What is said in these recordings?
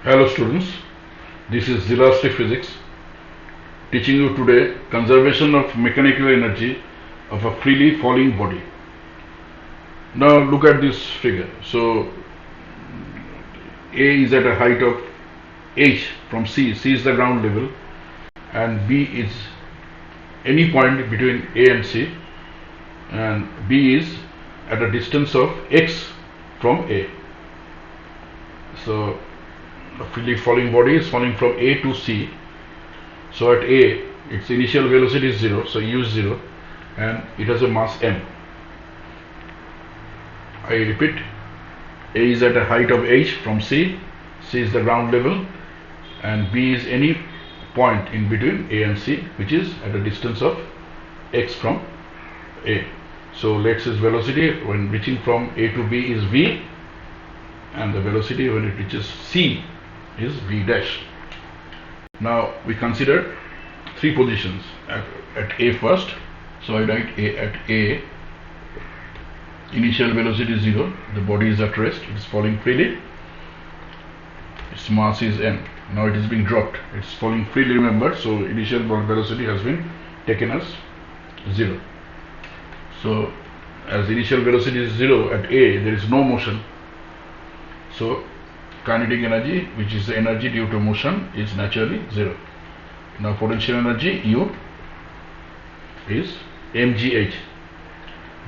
Hello students, this is Scholastic Physics teaching you today conservation of mechanical energy of a freely falling body. Now look at this figure. So A is at a height of h from C. C is the ground level and B is any point between A and C, and B is at a distance of x from A. So a freely falling body is falling from A to C. So at A, its initial velocity is 0, so u is 0, and it has a mass m. I repeat, A is at a height of h from C. C is the ground level, and B is any point in between A and C, which is at a distance of x from A. So let's say velocity when reaching from A to B is v, and the velocity when it reaches C is v dash. Now we consider three positions at A first. So I write A at A. Initial velocity is 0. The body is at rest. It is falling freely. Its mass is m. Now it is being dropped. It is falling freely, remember. So initial velocity has been taken as 0. So as initial velocity is 0 at A, there is no motion. So kinetic energy, which is the energy due to motion, is naturally 0. Now potential energy U is mgh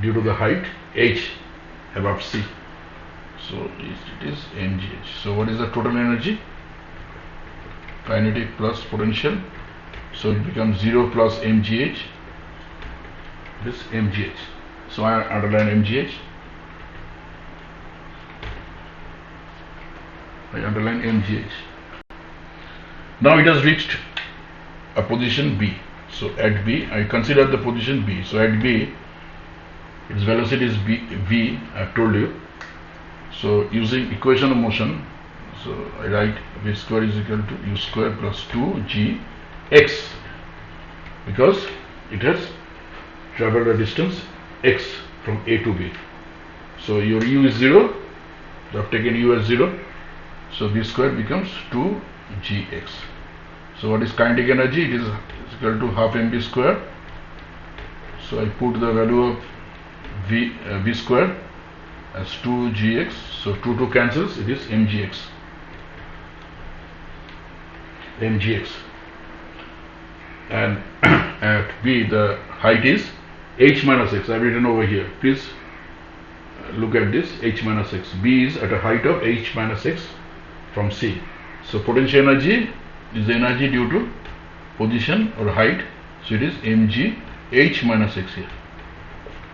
due to the height h above C. So it is mgh. So what is the total energy? Kinetic plus potential. So it becomes 0 plus mgh. This mgh. So I underline mgh. I underline mgh. Now it has reached a position B. So at B, I consider the position B. So at B, its velocity is v, I have told you. So using equation of motion, so I write v square is equal to u square plus 2gx, because it has traveled a distance x from A to B. So your u is 0, I have taken u as 0. So v square becomes 2gx. So what is kinetic energy? It is equal to half mv square. So I put the value of v square as 2gx. So 2 cancels. It is mgx. And at B, the height is h minus x. I have written over here. Please look at this, h minus x. B is at a height of h minus x from C. So potential energy is the energy due to position or height. So it is mg h minus x here,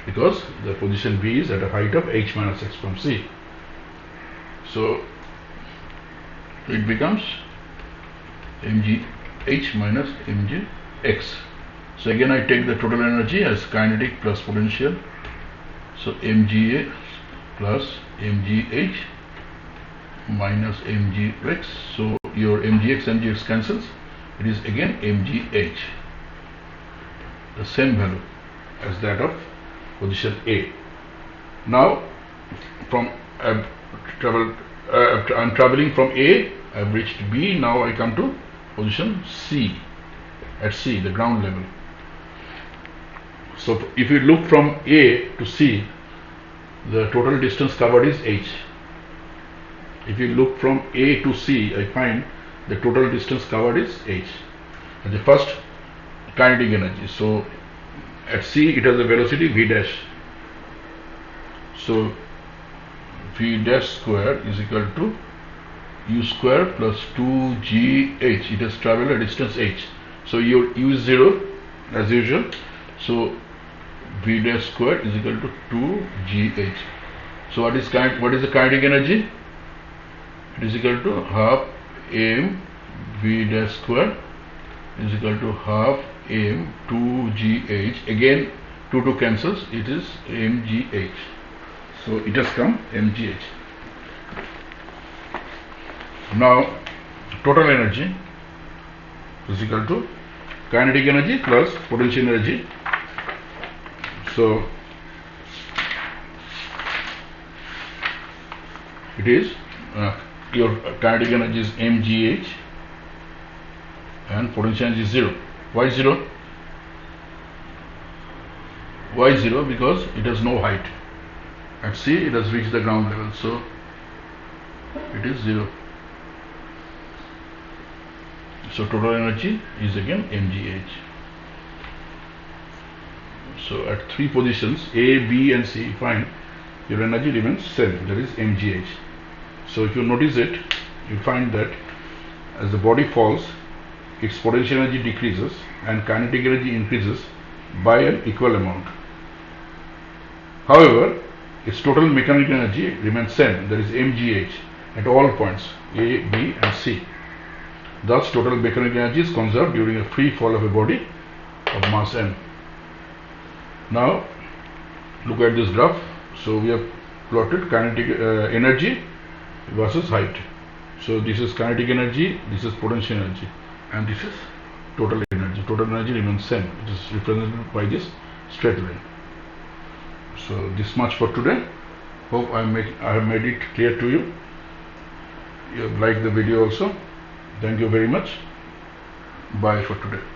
because the position B is at a height of h minus x from C. So it becomes mg h minus mg x. So again I take the total energy as kinetic plus potential. So mga plus mgh minus mgx. So your mgx cancels. It is again mgh, the same value as that of position A. Now from I'm traveling from A, I've reached B. Now I come to position C. At C, the ground level. So if you look from A to C, the total distance covered is h. If you look from A to C, I find the total distance covered is h. And the first kinetic energy. So at C, it has a velocity v dash. So v dash square is equal to u square plus 2gh. It has traveled a distance h. So your u is 0 as usual. So v dash square is equal to 2gh. So what is the kinetic energy? It is equal to half m v dash square is equal to half m 2gh. Again 2 cancels. It is mgh. So it has come mgh. Now total energy is equal to kinetic energy plus potential energy. So it is your kinetic energy is mgh and potential energy is 0. Why 0? Why 0? Because it has no height. At C it has reached the ground level, so it is 0. So total energy is again mgh. So at 3 positions A, B and C, find your energy remains same, that is mgh. So if you notice it, you find that as the body falls, its potential energy decreases and kinetic energy increases by an equal amount. However, its total mechanical energy remains same, that is mgh, at all points A, B and C. Thus total mechanical energy is conserved during a free fall of a body of mass m. Now look at this graph. So we have plotted kinetic energy versus height. So this is kinetic energy, this is potential energy, and this is total energy. Total energy remains same. It is represented by this straight line. So this much for today. Hope I have made it clear to you. You have liked the video also. Thank you very much. Bye for today.